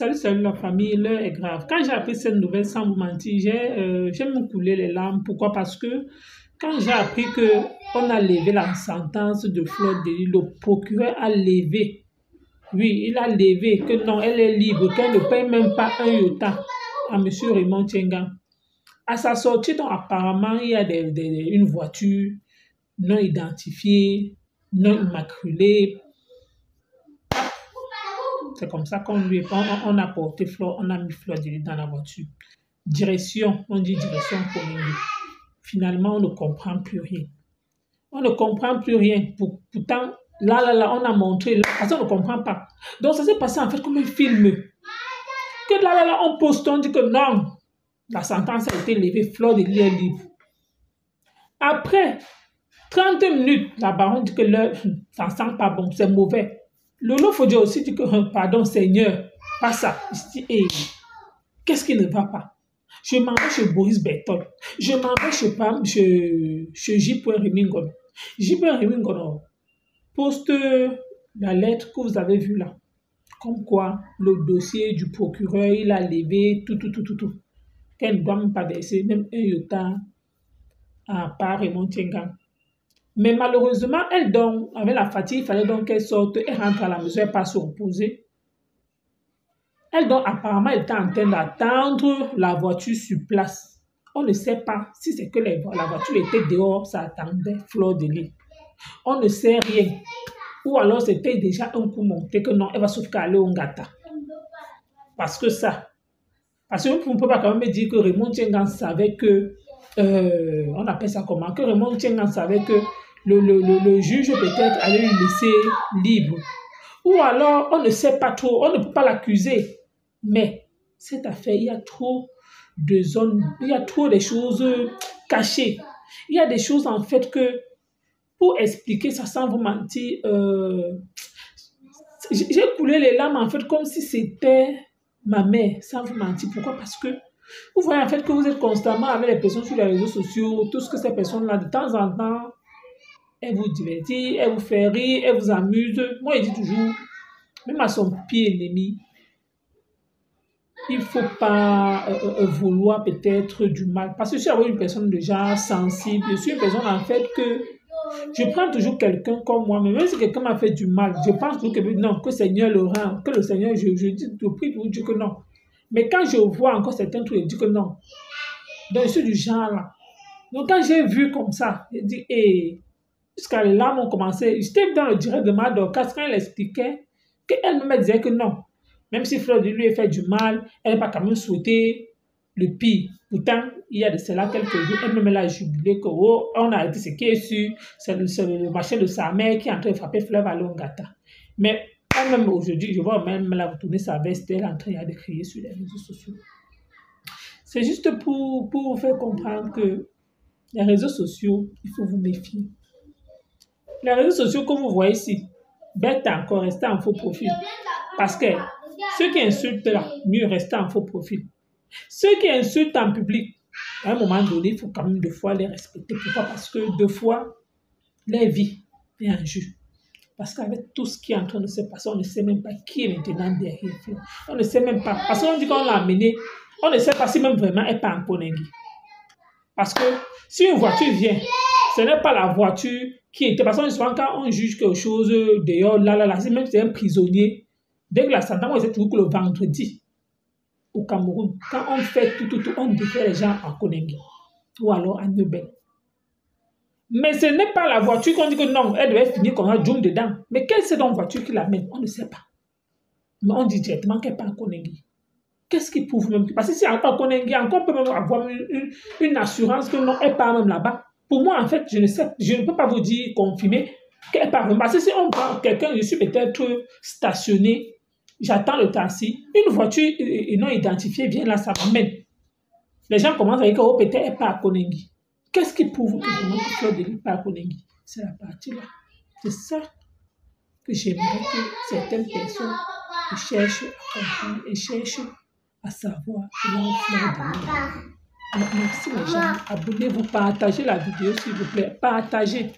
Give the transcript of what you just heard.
Salut la famille, l'heure est grave. Quand j'ai appris cette nouvelle, sans vous mentir, j'ai me coulé les larmes. Pourquoi? Parce que quand j'ai appris que on a levé la sentence de Fleur Delis, le procureur a levé. Oui, il a levé que non, elle est libre, qu'elle ne paye même pas un iota à M. Raymond Tchenga. À sa sortie, donc, apparemment, il y a une voiture non identifiée, non immaculée. C'est comme ça on a porté Fleur, on a mis Fleur Delis dans la voiture. Direction, on dit direction Koningui. Finalement, on ne comprend plus rien. On ne comprend plus rien. Pourtant, là, on a montré, là, parce qu'on ne comprend pas. Donc, ça s'est passé en fait comme un film. Que là, on poste, on dit que non, la sentence a été levée, Fleur Delis est libre. Après 30 minutes, la baronne dit que l'heure, ça ne sent pas bon, c'est mauvais. Lolo Fodjo aussi dit que, pardon Seigneur, pas ça. Je dis, hey, qu'est-ce qui ne va pas? Je m'en vais chez Boris Bertol. Je m'en vais chez J. Remingono. J. Remingono poste la lettre que vous avez vue là. Comme quoi, le dossier du procureur, il a levé tout. Qu'elle ne doit même pas verser, même un iota à part Raymond Tchenga. Mais malheureusement, elle donc, avec la fatigue, il fallait donc qu'elle sorte et rentre à la maison, elle passe se reposer. Elle donc, apparemment, elle était en train d'attendre la voiture sur place. On ne sait pas si c'est que la voiture était dehors, ça attendait Fleur Delis. On ne sait rien. Ou alors c'était déjà un coup monté que non, elle va sauf qu'à aller au Ngata. Parce que on ne peut pas quand même dire que Raymond Tchenga savait que, on appelle ça comment, que Raymond Tchenga savait que le juge peut-être allait lui laisser libre. Ou alors, on ne sait pas trop, on ne peut pas l'accuser. Mais cette affaire, il y a trop de zones, il y a trop de choses cachées. Il y a des choses en fait que, pour expliquer ça sans vous mentir, j'ai coulé les larmes en fait comme si c'était ma mère, sans vous mentir. Pourquoi? Parce que vous voyez en fait que vous êtes constamment avec les personnes sur les réseaux sociaux, tout ce que ces personnes-là, de temps en temps, elles vous divertissent, elles vous font rire, elles vous amusent. Moi, je dis toujours, même à son pire ennemi, il ne faut pas vouloir peut-être du mal. Parce que je suis avec une personne déjà sensible. Je suis une personne en fait que je prends toujours quelqu'un comme moi. Mais même si quelqu'un m'a fait du mal, je pense toujours que non, que le Seigneur le rend. Que le Seigneur, je prie pour Dieu que non. Mais quand je vois encore certains trucs, je dis que non. Donc je suis du genre là. Donc quand j'ai vu comme ça, je dis, hé, jusqu'à les larmes ont commencé. J'étais dans le direct de ma Dorcas quand elle expliquait qu'elle me disait que non. Même si Fleur Delis lui a fait du mal, elle n'a pas quand même souhaité le pire. Pourtant, il y a de cela quelques jours, elle-même elle a jubilé que oh, on a arrêté ce qui est sûr, c'est le machin de sa mère qui est en train de frapper Fleuve à Longata. Mais elle-même aujourd'hui, je vois même elle a retourné sa veste, elle est en train de crier sur les réseaux sociaux. C'est juste pour vous faire comprendre que les réseaux sociaux, il faut vous méfier. Les réseaux sociaux que vous voyez ici, bête encore, restez en faux profil. Parce que ceux qui insultent là, mieux rester en faux profil. Ceux qui insultent en public, à un moment donné, il faut quand même deux fois les respecter. Pourquoi? Parce que deux fois, leur vie est en jeu. Parce qu'avec tout ce qui est en train de se passer, on ne sait même pas qui est maintenant derrière. On ne sait même pas. Parce qu'on dit qu'on l'a amené, on ne sait pas si même vraiment elle n'est pas en Koningui. Parce que si une voiture vient, ce n'est pas la voiture qui était. Parce que souvent, quand on juge quelque chose dehors, là, même si c'est un prisonnier, dès que la sentence, on sait toujours que le vendredi, au Cameroun, quand on fait tout, on défait les gens en Koningui. Ou alors à Nebel. Mais ce n'est pas la voiture qu'on dit que non, elle devait finir comme un Djoum dedans. Mais quelle c'est donc voiture qui l'amène? On ne sait pas. Mais on dit directement qu'elle n'est pas en Koningui. Qu'est-ce qui prouve même? Parce que si elle n'est pas en Koningui, encore on peut même avoir une assurance que non, elle part même là-bas. Pour moi, en fait, je ne peux pas vous dire, confirmer qu'elle part même. Parce que si on prend quelqu'un, je suis peut-être stationné, j'attends le taxi, une voiture non identifiée vient là, ça m'amène. Les gens commencent à dire que oh, peut-être elle part à Koningui. Qu'est-ce qui prouve que vraiment que Fleur Delis part à Koningui? C'est la partie là. C'est ça que j'aimerais que certaines personnes cherchent à comprendre et cherchent à savoir là où Fleur Delis. Merci les gens. Abonnez-vous, partagez la vidéo s'il vous plaît. Partagez.